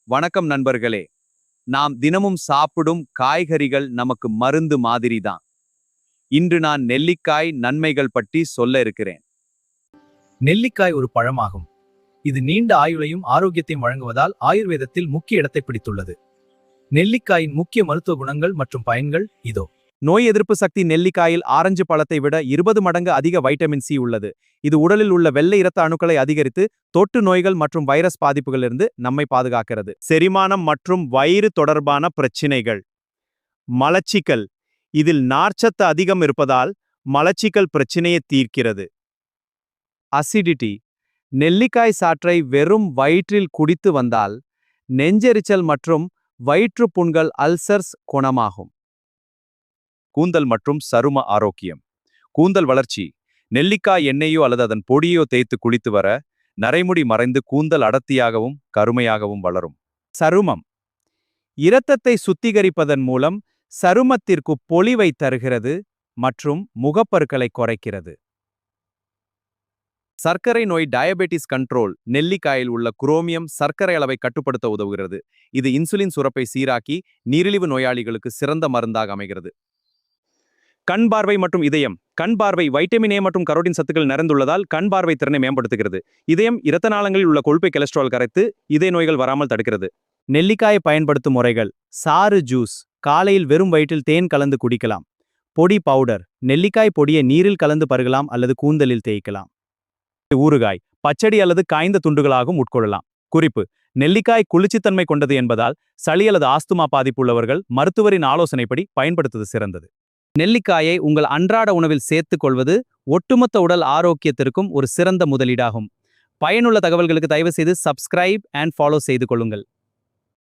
வணக்கம் நண்பர்களே. நாம் தினமும் சாப்பிடும் காய்கறிகள் நமக்கு மருந்து மாதிரிதான். இன்று நான் நெல்லிக்காய் நன்மைகள் பற்றி சொல்ல இருக்கிறேன். நெல்லிக்காய் ஒரு பழமாகும். இது நீண்ட ஆயுளையும் ஆரோக்கியத்தையும் வழங்குவதால் ஆயுர்வேதத்தில் முக்கிய இடத்தை பிடித்துள்ளது. நெல்லிக்காயின் முக்கிய மருத்துவ குணங்கள் மற்றும் பயன்கள் இதோ. நோய் எதிர்ப்பு சக்தி நெல்லிக்காயில் ஆரஞ்சு பழத்தை விட 20 மடங்கு அதிக வைட்டமின் சி உள்ளது. இது உடலில் உள்ள வெள்ளை இரத்த அணுக்களை அதிகரித்து தொற்று நோய்கள் மற்றும் வைரஸ் பாதிப்புகளிலிருந்து நம்மை பாதுகாக்கிறது. செரிமானம் மற்றும் வயிறு தொடர்பான பிரச்சினைகள். மலச்சிக்கல். இதில் நார்ச்சத்து அதிகம் இருப்பதால் மலச்சிக்கல் பிரச்சினையை தீர்க்கிறது. அசிடிட்டி. நெல்லிக்காய் சாற்றை வெறும் வயிற்றில் குடித்து வந்தால் நெஞ்செரிச்சல் மற்றும் வயிற்று புண்கள் அல்சர்ஸ் குணமாகும். கூந்தல் மற்றும் சரும ஆரோக்கியம். கூந்தல் வளர்ச்சி. நெல்லிக்காய் எண்ணெயோ அல்லது அதன் பொடியோ தேய்த்து குளித்து வர நரைமுடி மறைந்து கூந்தல் அடர்த்தியாகவும் கருமையாகவும் வளரும். சருமம். இரத்தத்தை சுத்திகரிப்பதன் மூலம் சருமத்திற்கு பொலிவை தருகிறது மற்றும் முகப்பருக்களை குறைக்கிறது. சர்க்கரை நோய் டயபெட்டிஸ் கண்ட்ரோல். நெல்லிக்காயில் உள்ள குரோமியம் சர்க்கரை அளவை கட்டுப்படுத்த உதவுகிறது. இது இன்சுலின் சுரப்பை சீராக்கி நீரிழிவு நோயாளிகளுக்கு சிறந்த மருந்தாக அமைகிறது. கண் பார்வை மற்றும் இதயம். கண் பார்வை வைட்டமின் ஏ மற்றும் கரோட்டின் சத்துக்கள் நிறைந்துள்ளதால் கண் பார்வை திறனை மேம்படுத்துகிறது. இதயம் இரத்த நாளங்களில் உள்ள கொழுப்பை கொலஸ்ட்ரால் கரைத்து இதய நோய்கள் வராமல் தடுக்கிறது. நெல்லிக்காயை பயன்படுத்தும் முறைகள். சாறு ஜூஸ். காலையில் வெறும் வயிற்றில் தேன் கலந்து குடிக்கலாம். பொடி பவுடர். நெல்லிக்காய் பொடியை நீரில் கலந்து பருகலாம் அல்லது கூந்தலில் தேய்க்கலாம். ஊறுகாய். பச்சடி அல்லது காய்ந்த துண்டுகளாகவும் உட்கொள்ளலாம். குறிப்பு: நெல்லிக்காய் குளிர்ச்சித்தன்மை கொண்டது என்பதால் சளி அல்லது ஆஸ்துமா பாதிப்பு உள்ளவர்கள் மருத்துவரின் ஆலோசனைப்படி பயன்படுத்துவது சிறந்தது. நெல்லிக்காயை உங்கள் அன்றாட உணவில் சேர்த்துக் கொள்வது ஒட்டுமொத்த உடல் ஆரோக்கியத்திற்கும் ஒரு சிறந்த முதலீடாகும். பயனுள்ள தகவல்களுக்கு தயவு செய்து சப்ஸ்கிரைப் அண்ட் ஃபாலோ செய்து கொள்ளுங்கள்.